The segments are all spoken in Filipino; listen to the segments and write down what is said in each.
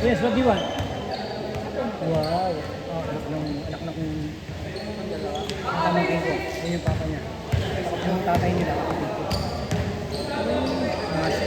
Yes, what do you want? Wow. Oh, anak ng pamangkin ko. Yun yung papa niya. Yung tatay nila, kapatid ko. Mas,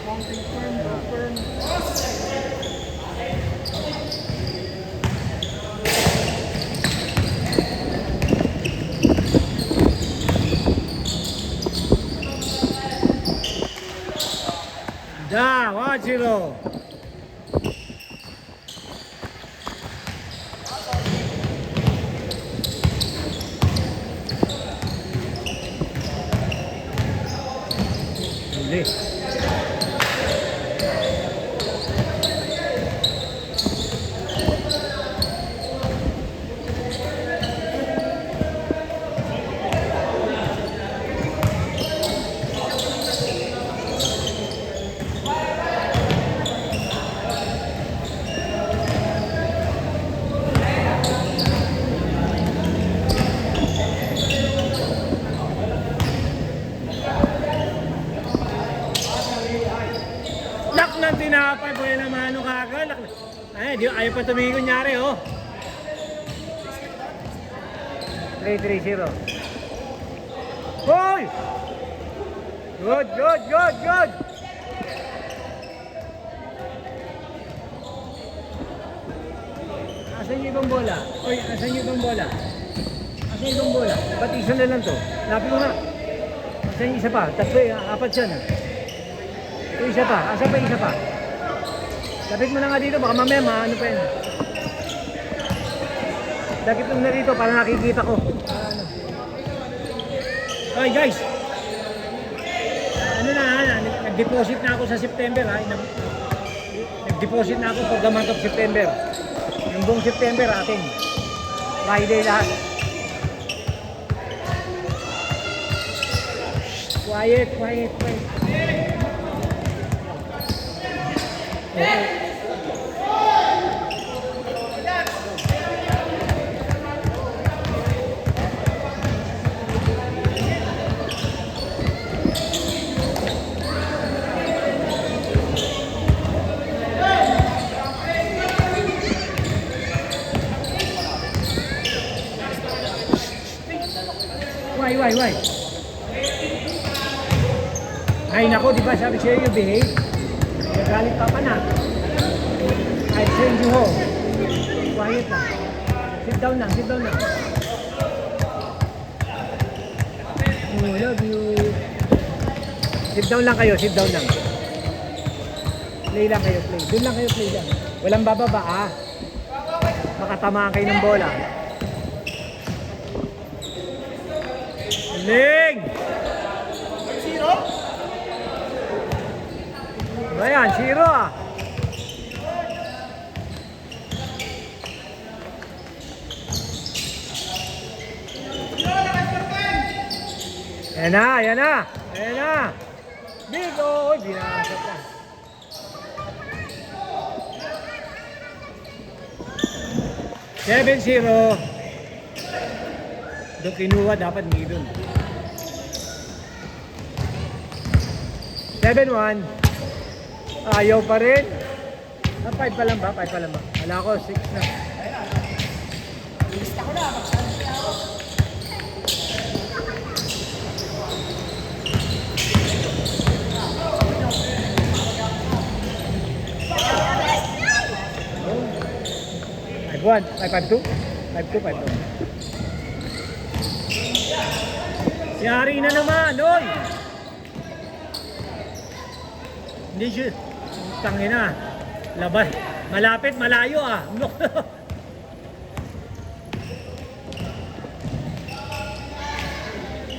accounting firm. Da, 1-0. Huli. Lak ng tinapay po yan naman ano kagad. Ay, ayaw pa tumingin kunyari, oh. 3-3-0. Hoy! Good, good, good, good! Asan yung ibang bola? Oy, asan yung ibang bola? Asan yung ibang bola? Ba't isa na lang to? Lapit mo nga. Asan yung isa pa? Tatlo, apat siya na. Ito isa pa. Asan pa isa pa? Lapit mo na nga dito. Baka mamaya ano pa yan. Lapit mo na dito para nakikita ko. Okay guys. Ano na, nag-deposit na ako sa September ha. Nag-deposit na ako for the month of September. Yung buong September atin. Friday lahat. Quiet, quiet, quiet. Why? Ay nako, di ba sabi sa'yo you behave? Nagalit ka pa na. I send you home. Quiet lang. Sit down lang, sit down lang. Oh, love you. Sit down lang kayo, sit down lang. Play lang kayo, play. Doon lang kayo, play lang. Walang bababa ah. Makatamaan kayo ng bola. Ling! Zero? Ayan, zero ah. Ayan na, ayan na. Ayan na. Big, oh, binasok ka. Seven-zero. Doon kinuha, dapat hindi doon. 7-1. Ayaw pa rin. 5 pa lang ba? 5 pa lang ba? Wala ko, 6 na. Lista ko na. Magsabi na ako. One, 5-2? 5-2, 5-2. Si Ari na naman, oy! Hindi siya. Tangin na. Laban. Malapit, malayo ah.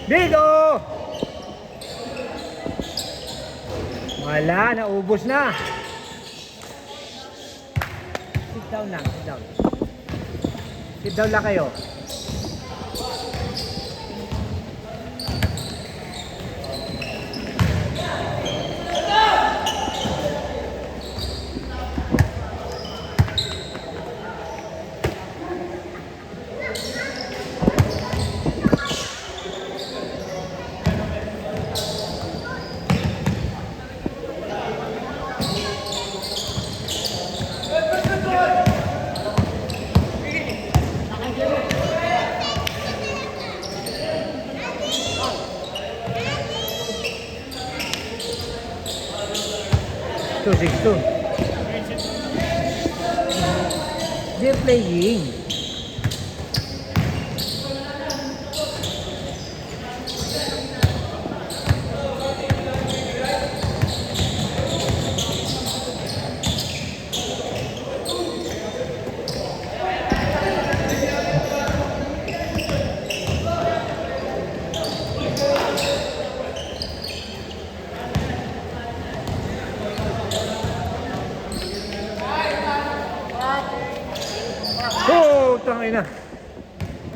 Bigo! Wala, naubos na. Sit down lang, sit down. Sit down lang kayo. 6-2, 6-2. They're playing. Oh, tangay na.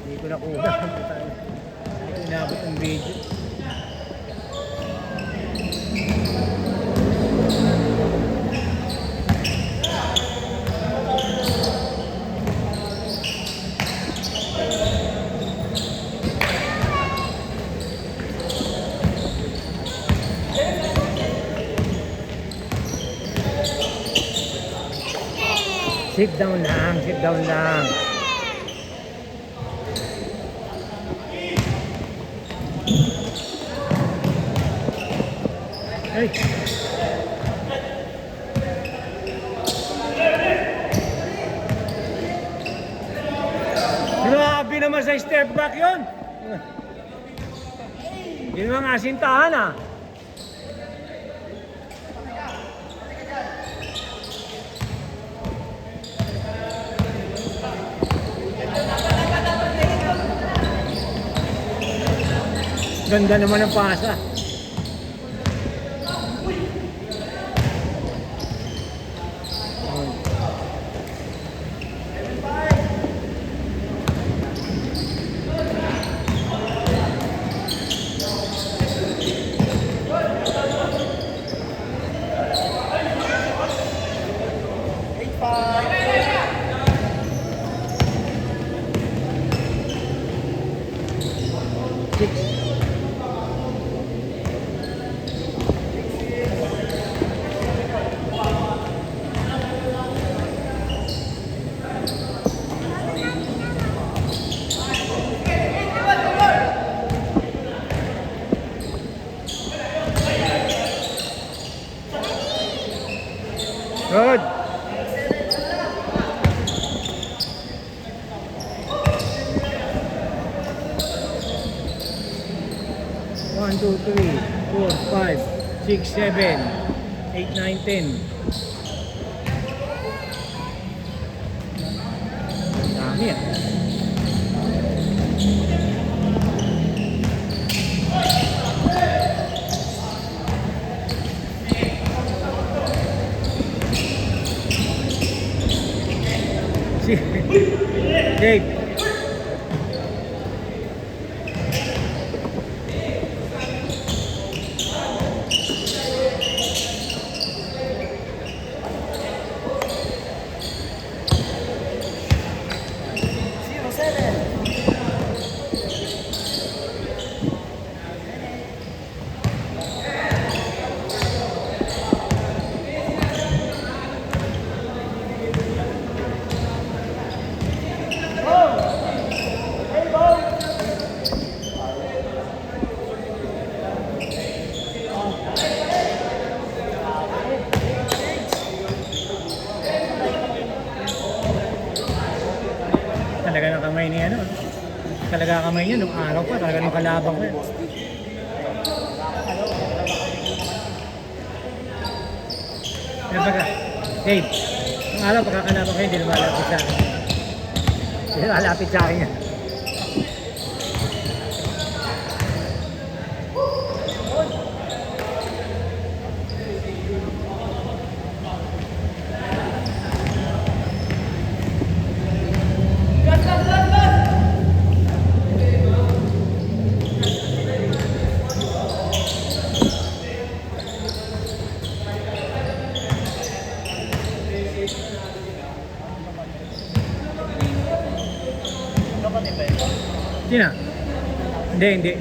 Hindi ko nakuha. Hindi ko inabot ang video. Sit down lang, sit down lang. Hey. Grabe naman sa step back yun. Yun mga asintahan ah. Ganda naman ang pasa. Good. One, two, three, 4, 5, 6, 7, 8, 9, 10. Dami ah. Dave. Talaga ng kamay niya, ano? Talaga kamay niya nung araw pa, talaga nung kalabang ko yan. Kaya baga, Dave, nung araw pagkakalabang ko yun, hindi lumalapit sa akin. Hindi lumalapit sa akin yan. Sino? Hindi.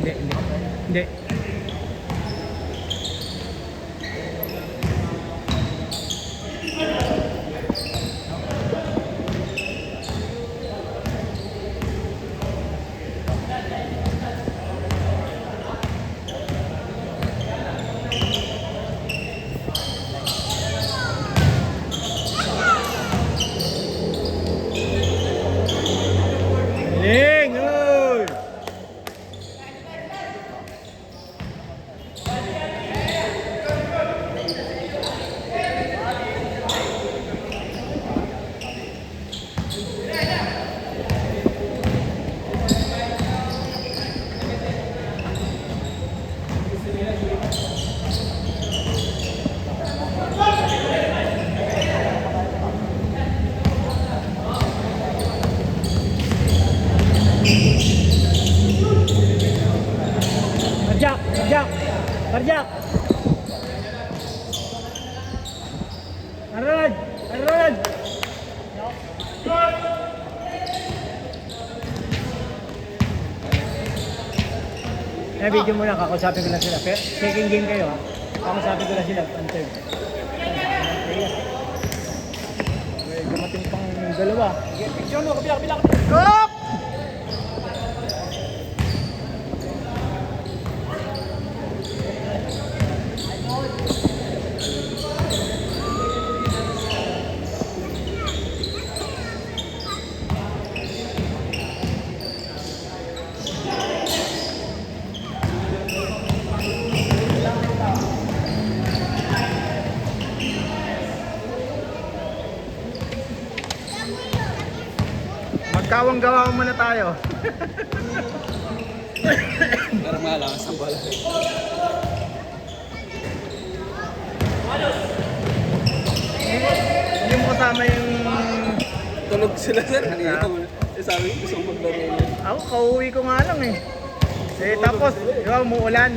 Parjak! Parjak! Parjak! Arad! Arad! Video muna, kakausapin ko lang sila. Second game kayo ha. Kakausapin ko lang sila. Antay. May dumating pang dalawa. Picture mo, kabila, kabila. Up! Magkawang gawa muna tayo. Para malakas ang bola. Hindi mo kasama yung... Tulog sila sir. Sabi ko gusto kong maglaro yun. Ako, kauwi ko nga lang eh. Tapos, di ba, umuulan.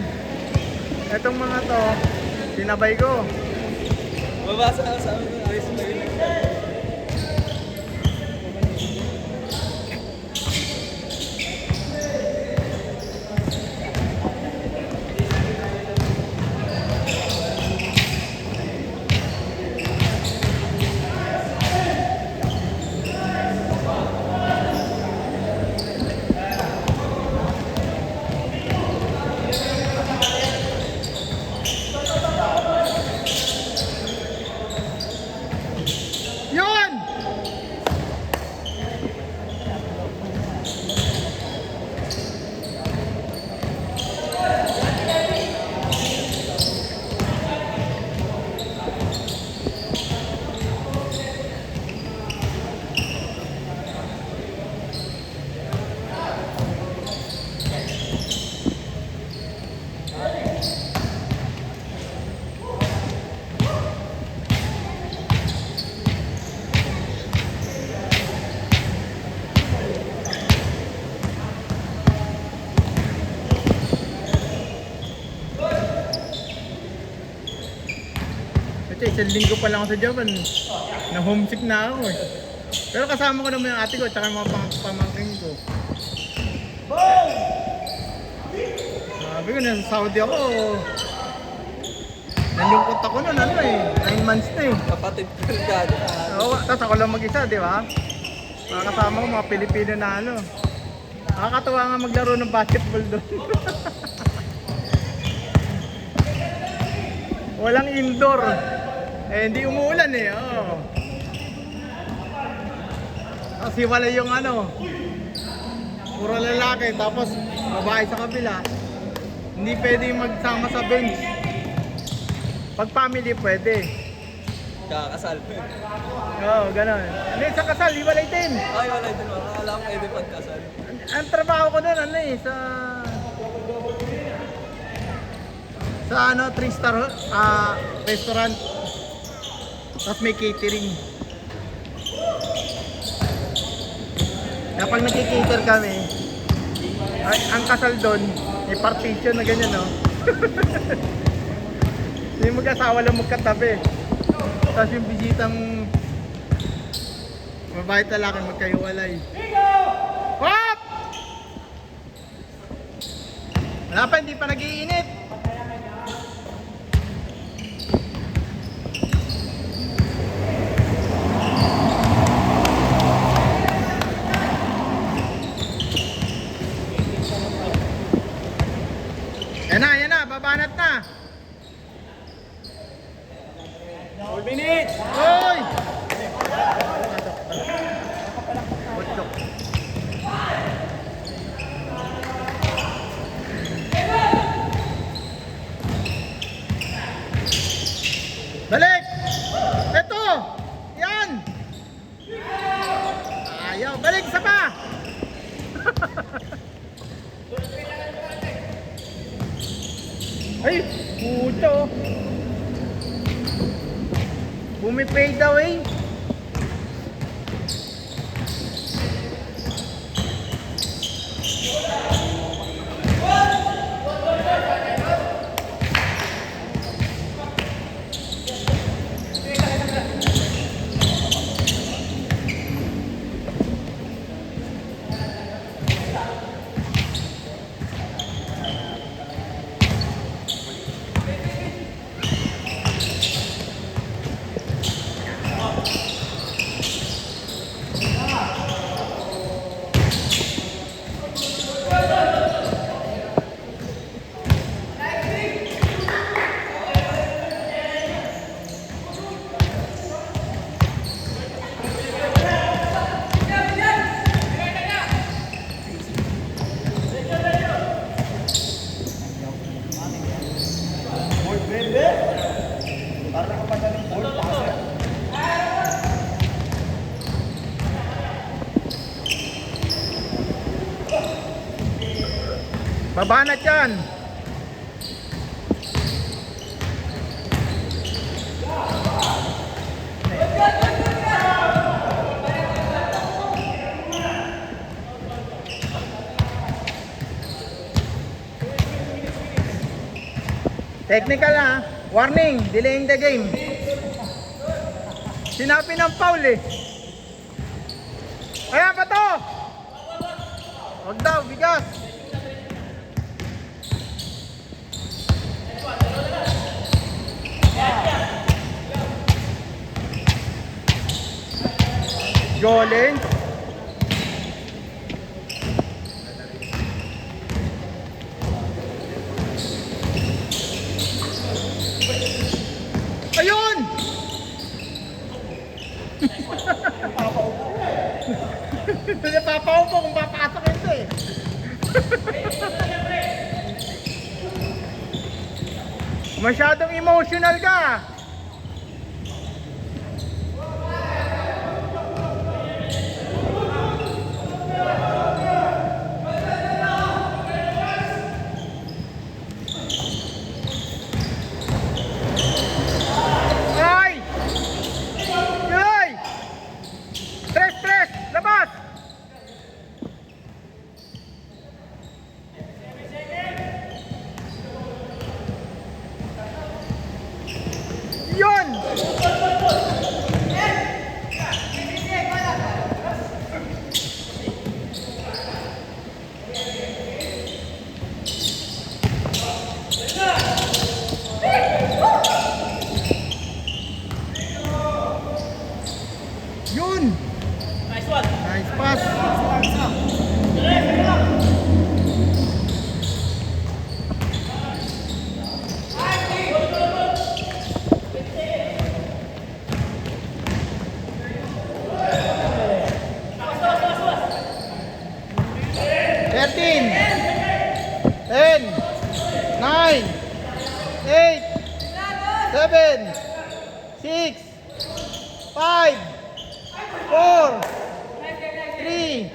Itong mga to, sinabay ko. Mabasa ka sa amin. Ayos na yun. Yun! Kasi isang linggo pa lang ako sa Japan. Na homesick na ako eh. Pero kasama ko naman yung ate ko at saka yung mga pamangkin ko. Sabi ko, nasa Saudi ako. Nalungkot ako nun, 9 months na eh. Kapatid ko rin dati. Oo, tapos ako lang mag-isa, di ba? Mga kasama ko, mga Pilipino na Nakakatuwa nga maglaro ng basketball doon. Walang indoor. Hindi umuulan eh. Oo. Kasi wala yung puro lalaki, tapos babae sa kabila. Hindi pwede magsama sa bench. Pag family pwede. Kakasal. Oo, gano'n. Hindi, sa kasal, hiwalay din. Ay, wala din. Akala ko pwede pagkasal. Ang trabaho ko doon, sa 3-star restaurant. Tapos may catering. Kaya pag nagki-cater kami, ang kasal doon, may partition na ganyan, no? Yung mag-asawa lang magkatabi. Tapos yung bisitang babae at lalaki magkahiwalay. Hop! Wala pa, hindi pa nag-iinit. Yan na, babanat na. 4 minutes! Hoy! Ocho. Balik! Ito! Yan! Ayaw! Balik! Isa pa! Ay! Puto! Bumipay daw eh! Babanat yan. Technical na. Warning, delaying the game. Sinabi ng foul eh. Kaya ba to? Huwag daw, bigas. Jolin. Ayun! Napapaupo kung papasok ito eh. Masyadong emotional ka. Ay! Ay! Tres, tres! Labas! Yun! Yun! Nice one! Nice pass! Thirteen, 10, 9, 8, 7, 6, 5, 4, 3,